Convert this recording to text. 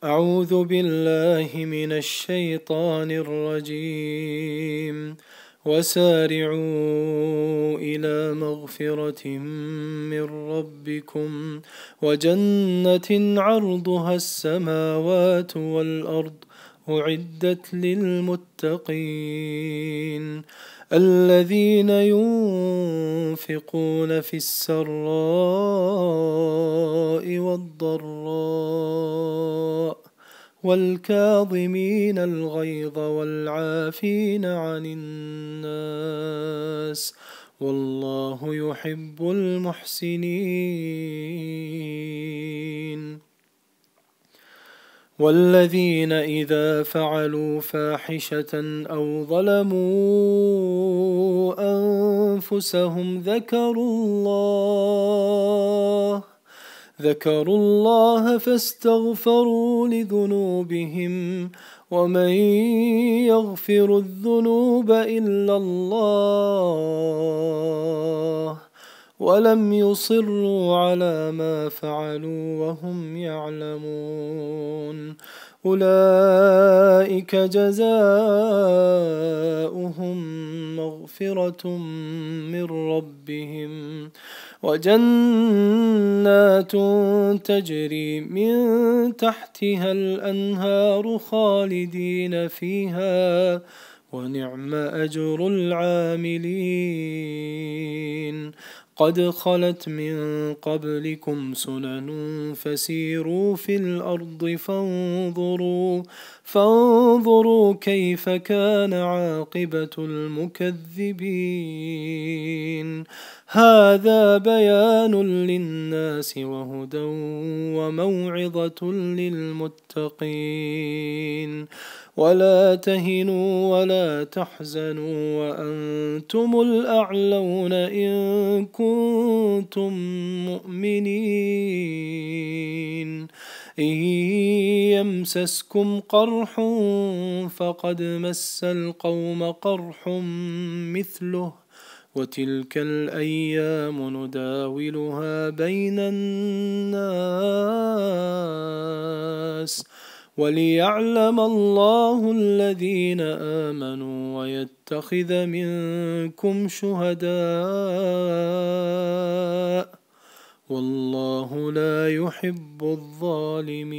أعوذ بالله من الشيطان الرجيم. وسارعوا إلى مغفرة من ربكم وجنة عرضها السماوات والأرض أعدت للمتقين الذين ينفقون في السراء والضراء والكاظمين الغيظ والعافين عن الناس والله يحب المحسنين. والذين إذا فعلوا فاحشة أو ظلموا أنفسهم ذكروا الله فاستغفروا لذنوبهم ومن يغفر الذنوب إلا الله ولم يصروا على ما فعلوا وهم يعلمون أولئك جزاؤهم مغفرة من ربهم وجنات تجري من تحتها الأنهار خالدين فيها ونعم أجر العاملين. قد خلت من قبلكم سنن فسيروا في الأرض فانظروا كيف كان عاقبة المكذبين. هذا بيان للناس وهدى وموعظة للمتقين. ولا تهنوا ولا تحزنوا وأنتم الأعلون إن كنتم مؤمنين. إن يمسسكم قرح فقد مس القوم قرح مثله وتلك الأيام نداولها بين الناس وليعلم الله الذين آمنوا ويتخذ منكم شهداء والله لا يحب الظالمين.